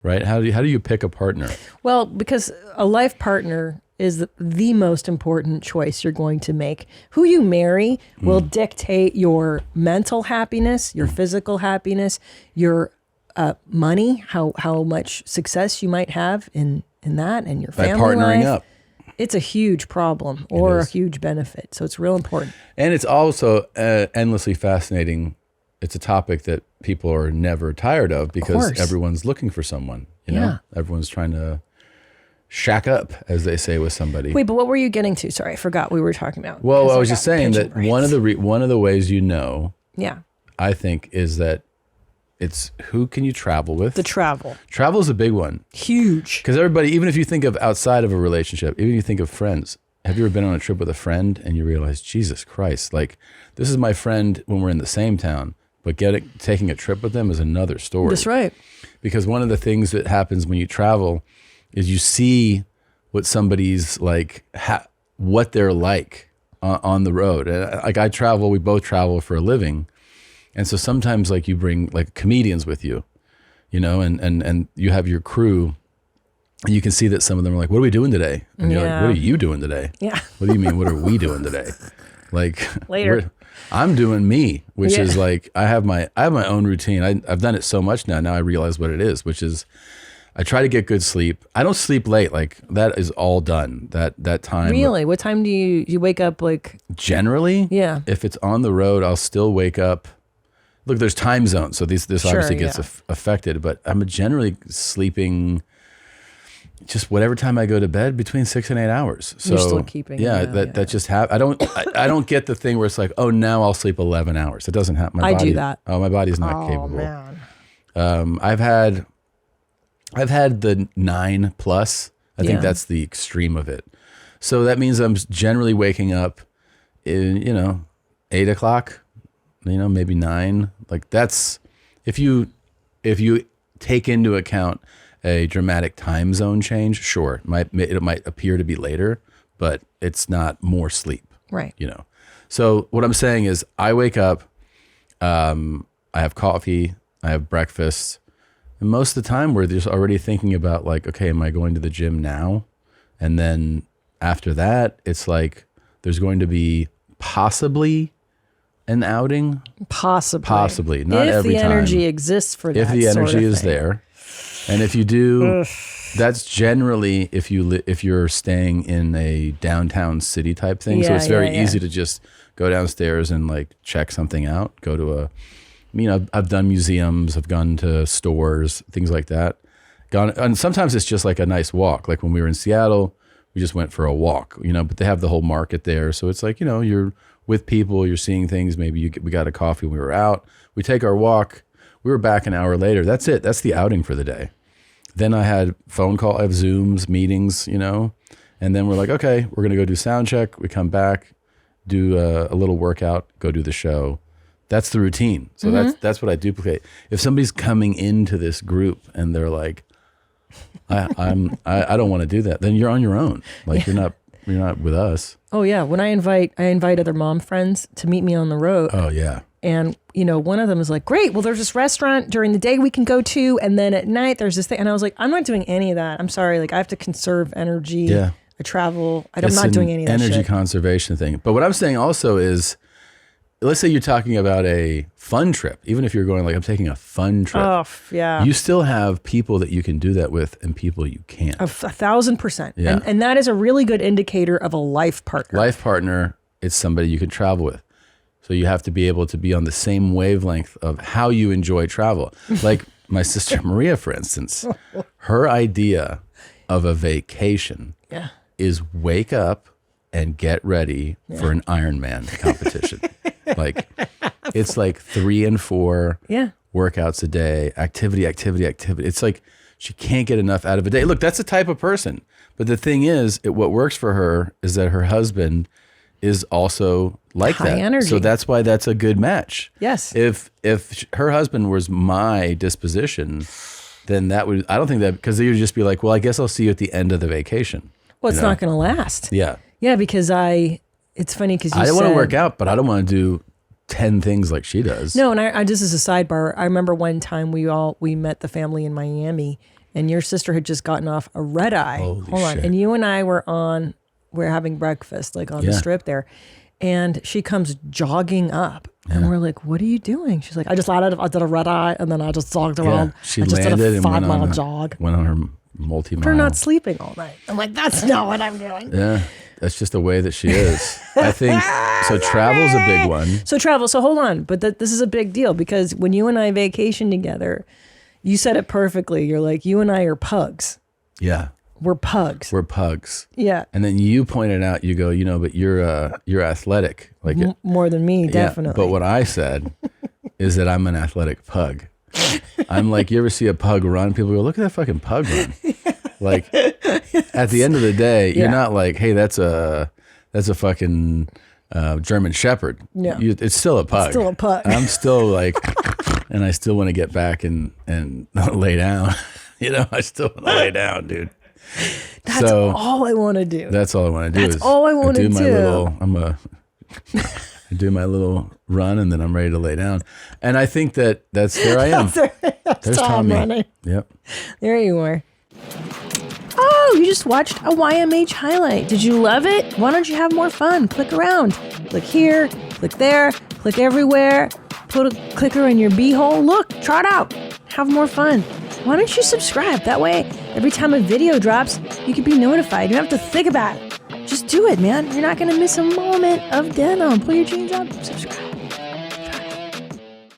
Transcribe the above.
right? How do you pick a partner? Well, because a life partner is the most important choice you're going to make. Who you marry will dictate your mental happiness, your physical happiness, your money, how much success you might have in that, and your family By partnering life. up. It's a huge problem or a huge benefit. So it's real important. And it's also endlessly fascinating. It's a topic that people are never tired of because everyone's looking for someone. You know, everyone's trying to shack up, as they say, with somebody. Wait, but what were you getting to? Sorry, I forgot we were talking about. Well, I was just saying that one of the ways I think, is that it's who can you travel with? The travel. Travel is a big one. Huge. Because everybody, even if you think of outside of a relationship, even if you think of friends, have you ever been on a trip with a friend and you realize, Jesus Christ, like this is my friend when we're in the same town, but taking a trip with them is another story. That's right. Because one of the things that happens when you travel is you see what somebody's like, what they're like on the road. Like we both travel for a living. And so sometimes like you bring like comedians with you, you know, and you have your crew and you can see that some of them are like, what are we doing today? And you're like, what are you doing today? Yeah. What do you mean? What are we doing today? Like later. I'm doing me, which is like, I have my own routine. I've done it so much now. Now I realize what it is, which is I try to get good sleep. I don't sleep late. Like that is all done. That time. Really? What time do you wake up? Like generally? Yeah. If it's on the road, I'll still wake up. Look, there's time zones, so this obviously gets affected. But I'm generally sleeping just whatever time I go to bed, between 6 and 8 hours. So you're still keeping. That just happens. I don't get the thing where it's like, oh, now I'll sleep 11 hours. It doesn't happen. I do that. Oh, my body's not capable. Man. I've had the 9+. I think that's the extreme of it. So that means I'm generally waking up in 8 o'clock. Maybe 9. Like that's if you take into account a dramatic time zone change, sure, it might appear to be later, but it's not more sleep. Right. So what I'm saying is I wake up, I have coffee, I have breakfast, and most of the time we're just already thinking about like, okay, am I going to the gym now? And then after that, it's like there's going to be possibly an outing? Possibly. Not every time. If the energy exists for that. If the energy is there. And if you do, that's generally if you're staying in a downtown city type thing. So it's very easy to just go downstairs and like check something out. Go to I've done museums, I've gone to stores, things like that. And sometimes it's just like a nice walk. Like when we were in Seattle, we just went for a walk, but they have the whole market there. So it's like, you're with people, you're seeing things. Maybe we got a coffee when we were out. We take our walk. We were back an hour later. That's it. That's the outing for the day. Then I had phone call. I have Zooms, meetings, and then we're like, okay, we're going to go do sound check. We come back, do a little workout, go do the show. That's the routine. So that's what I duplicate. If somebody's coming into this group and they're like, I don't want to do that, then you're on your own. Like you're not with us. Oh yeah. When I invite other mom friends to meet me on the road. Oh yeah. And one of them is like, great, well, there's this restaurant during the day we can go to, and then at night there's this thing. And I was like, I'm not doing any of that. I'm sorry. Like I have to conserve energy. Yeah. I travel. I'm not doing any of that energy shit. Conservation thing. But what I'm saying also is, let's say you're talking about a fun trip. Even if you're going like, I'm taking a fun trip. Oh, yeah. You still have people that you can do that with and people you can't. 1,000%. Yeah. And that is a really good indicator of a life partner. Life partner is somebody you can travel with. So you have to be able to be on the same wavelength of how you enjoy travel. Like my sister Maria, for instance, her idea of a vacation is wake up and get ready for an Ironman competition. Like it's like 3 and 4 workouts a day, activity. It's like she can't get enough out of a day. Look, that's the type of person. But the thing is, what works for her is that her husband is also like high that. Energy. So that's why that's a good match. Yes. If her husband was my disposition, then I don't think that, because they would just be like, well, I guess I'll see you at the end of the vacation. Well, it's not going to last. Yeah. Yeah, because it's funny because I want to work out, but I don't want to do 10 things like she does. No, and I just as a sidebar, I remember one time we met the family in Miami, and your sister had just gotten off a red eye. Holy Hold on. shit. And you and I we're having breakfast like on the strip there. And she comes jogging up. And we're like, what are you doing? She's like, I did a red eye and then I just jogged around. She I just landed did a and 5-mile jog. Went on her multi-mile. For not sleeping all night. I'm like, that's not what I'm doing. Yeah, that's just the way that she is. I think, so travel's a big one. So hold on. But this is a big deal because when you and I vacation together, you said it perfectly. You're like, you and I are pugs. Yeah. We're pugs. We're pugs. Yeah. And then you pointed out, you go, but you're athletic. Like More than me, definitely. But what I said is that I'm an athletic pug. I'm like, you ever see a pug run? People go, look at that fucking pug run. Like, at the end of the day, you're not like, hey, that's a fucking German Shepherd. Yeah. It's still a pug. It's still a pug. I'm still like, and I still want to get back and lay down. I still want to lay down, dude. That's all I want to do. That's all I want to do. That's all I want to do. I do my little run and then I'm ready to lay down. And I think there I am. There's Tommy. Running. Yep. There you are. Oh, you just watched a YMH highlight. Did you love it? Why don't you have more fun? Click around. Click here, click there, click everywhere. Put a clicker in your beehole. Look, try it out. Have more fun. Why don't you subscribe? That way, every time a video drops, you can be notified. You don't have to think about it. Just do it, man. You're not going to miss a moment of denim. Pull your jeans up, subscribe.